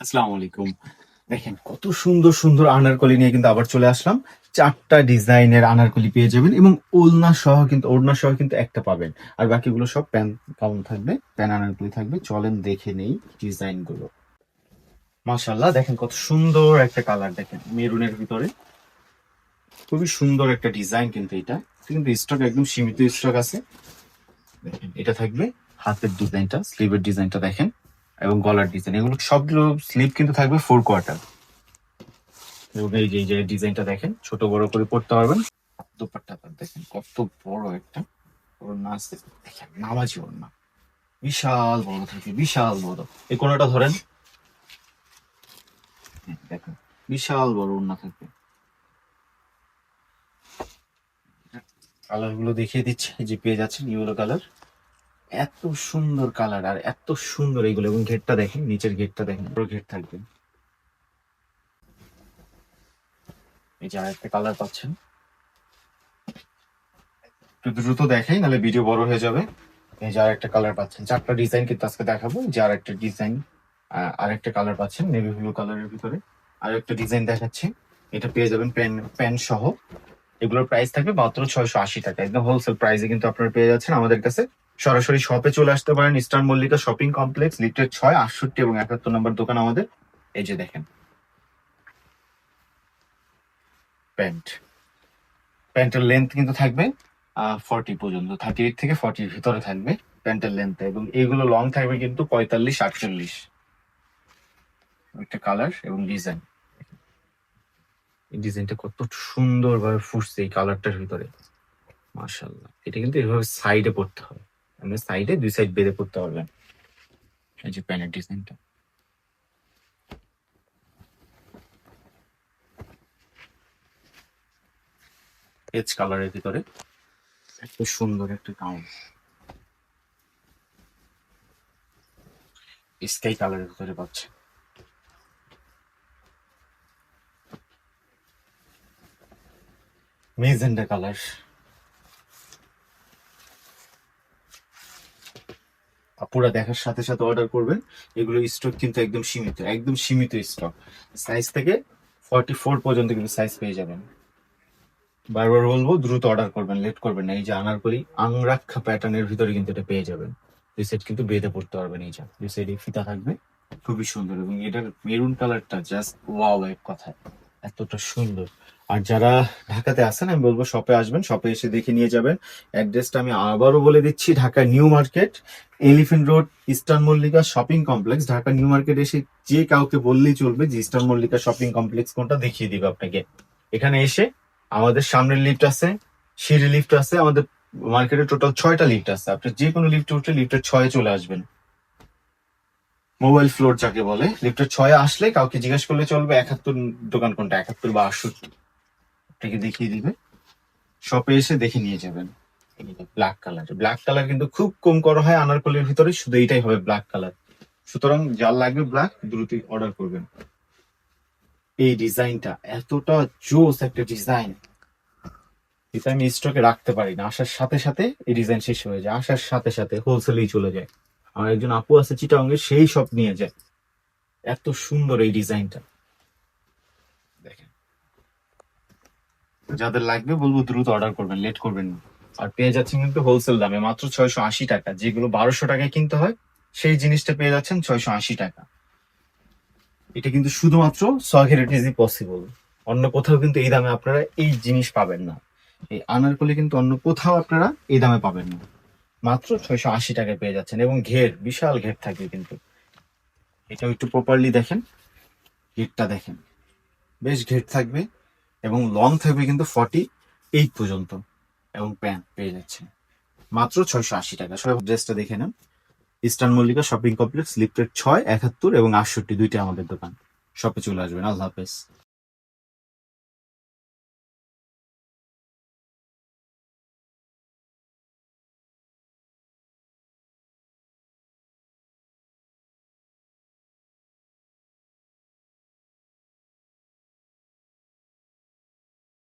আসসালামু আলাইকুম। দেখেন কত সুন্দর সুন্দর আনারকলি নিয়ে কিন্তু আবার চলে আসলাম। ৪টা ডিজাইনের আনারকলি পেয়ে যাবেন এবং ওড়না সহ কিন্তু একটা পাবেন। আর বাকিগুলো সব প্যান কাউন্ট থাকবে, প্যান আনারকলি থাকবে। চলেন দেখে নেই ডিজাইন গুলো। মাশাআল্লাহ, দেখেন কত সুন্দর একটা কালার, দেখেন মেরুনের ভিতরে খুবই সুন্দর একটা ডিজাইন। কিন্তু এটা কিন্তু স্টক একদম সীমিত স্টক আছে। দেখেন এটা থাকবে হাতের ডিজাইনটা, স্লিভের ডিজাইনটা দেখেন, এবং গলার ডিজাইন। এগুলো সবগুলো স্লিভ কিন্তু থাকবে 4 কোয়ার্টার। এবং এই যে ডিজাইনটা দেখেন, ছোট বড় করে পড়তে পারবেন। দোপাট্টাটা দেখেন কত বড় একটা ওড়না আছে, দেখেন নামাজি ওড়না, বিশাল বড় থাকে, বিশাল বড়। এই কোণাটা ধরেন, দেখেন বিশাল বড় ওড়না থাকবে। কালার গুলো দেখিয়ে দিচ্ছে, এই যে পেয়ে যাচ্ছেন ইয়েলো কালার। এত সুন্দর কালার আর এত সুন্দর এইগুলো। এবং ঘেরটা দেখেন, নিচের ঘেরটা দেখেন, বড় ঘের থাকবে। এই যে আরেকটা কালার পাচ্ছেন, একটু দ্রুত দেখাই নাহলে ভিডিও বড় হয়ে যাবে। এই যে আরেকটা কালার পাচ্ছেন, 4টা ডিজাইন কিন্তু আজকে দেখাবো। যে আরেকটা ডিজাইন, আরেকটা কালার পাচ্ছেন নেভি ব্লু কালারের ভিতরে। আরেকটা ডিজাইন দেখাচ্ছি, এটা পেয়ে যাবেন প্যান সহ। এগুলোর প্রাইস থাকবে মাত্র 680 টাকা, একদম হোলসেল প্রাইসে কিন্তু আপনারা পেয়ে যাচ্ছেন আমাদের কাছে। সরাসরি শপে চলে আসতে পারেন, eastern Mallika shopping complex, lifted 6, 68 এবং 71 নম্বর দোকান আমাদের। এই যে দেখেন প্যান্ট, প্যান্টের লেন্থ কিন্তু থাকবে 40 পর্যন্ত, 38 থেকে 40 ভিতরে থাকবে প্যান্টের লেন্থ। এবং এইগুলো লং থাকবে কিন্তু 45, 48। একটা কালার এবং ডিজাইন, এই ডিজাইনটা কত সুন্দর ভাবে ফুটছে এই কালারটার ভিতরে, মাশাআল্লাহ। এটা কিন্তু এভাবে সাইডে পড়তে হবে, মানে সাইডে দুই সাইড বেঁধে পড়তে পারবেন। এই যে প্যানের ডিজাইনটা, পেজ কালারের ভিতরে এত সুন্দর একটা গাউন, স্কাই কালারের ভিতরে পাচ্ছে। মেজেন্ডা কালার, আপুরা দেখার সাথে সাথে অর্ডার করবেন। এগুলো স্টক কিন্তু একদম সীমিত, একদম সীমিত স্টক। সাইজ থেকে 44 পর্যন্ত কিন্তু সাইজ পেয়ে যাবেন। বারবার বলবো দ্রুত অর্ডার করবেন, লেট করবেন না। এই যে আনারকলি আংরাক্ষা প্যাটার্নের ভিতরে কিন্তু এটা পেয়ে যাবেন। দুই সাইড কিন্তু বেঁধে পড়তে পারবেন। এই যে দুই সাইডে ফিতা থাকবে, খুবই সুন্দর। এবং এটার মেরুন কালারটা জাস্ট ওয়াও, এক কথায় এতটা সুন্দর। আর যারা ঢাকাতে আছেন, আমি বলবো শপে আসবেন, শপে এসে দেখে নিয়ে যাবেন। অ্যাড্রেসটা আমি আবারও বলে দিচ্ছি, Dhaka new market, elephant road, eastern Mallika shopping complex. Dhaka new market এসে যে কাউকে বললেই চলবে যে ইস্টার্ন মল্লিকা শপিং কমপ্লেক্স কোনটা, দেখিয়ে দিবে আপনাকে। এখানে এসে আমাদের সামনের লিফট আছে, সিঁড়ি লিফট আছে, আমাদের মার্কেটে টোটাল 6টা লিফট আছে। আপনি যে কোনো লিফটে উঠে লিফটের 6-এ চলে আসবেন। মোবাইল ফ্লোর যাকে বলে, লিফটের 6-এ আসলে কাউকে জিজ্ঞেস করলে চলবে 71 দোকান কোনটা, 71 বা 68, আপনাকে দেখিয়ে দিবে। শপে এসে দেখে নিয়ে যাবেন। ব্ল্যাক কালার, ব্ল্যাক কালার কিন্তু খুব কম করা হয় আনারকলির ভিতরে, শুধু এইটাই হবে ব্ল্যাক কালার। সুতরাং যার লাগবে ব্ল্যাক, দ্রুত অর্ডার করবেন। এই ডিজাইনটা এতটা জোস একটা ডিজাইন, এটা আমি স্টকে রাখতে পারি না। আসার সাথে সাথে এই ডিজাইন শেষ হয়ে যায়, আসার সাথে সাথে হোলসেলেই চলে যায়। আমার একজন আপু আছে চিটাগাঙ্গে, সেই সব নিয়ে যায়। এত সুন্দর এই ডিজাইনটা, দেখেন। যাদের লাগবে বলবো দ্রুত অর্ডার করবেন, লেট করবেন না। আর পেয়ে যাচ্ছেন কিন্তু হোলসেল দামে মাত্র 680 টাকা। যেগুলো 1200 টাকায় কিনতে হয়, সেই জিনিসটা পেয়ে যাচ্ছেন 680 টাকা। এটা কিন্তু শুধুমাত্র সোয়াগ হেরিটেজই পসিবল। অন্য কোথাও কিন্তু এই দামে আপনারা এই জিনিস পাবেন না। এই আনারকলি কিন্তু অন্য কোথাও আপনারা এই দামে পাবেন না। মাত্র 680 টাকায় পেয়ে যাচ্ছেন। এবং ঘের, বিশাল ঘের থাকবে কিন্তু। এটাও একটু প্রপারলি দেখেন, ঘেরটা দেখেন, বেশ ঘের থাকবে। এবং লং থাকবে কিন্তু 48 পর্যন্ত। এবং প্যান্ট পেয়ে যাচ্ছে মাত্র 680 টাকা। সবাই ড্রেসটা দেখে নেন। Eastern Mallika shopping complex, lifted 6, 71 এবং 68, দুইটা আমাদের দোকান। শপে চলে আসবেন। আল্লাহ হাফেজ।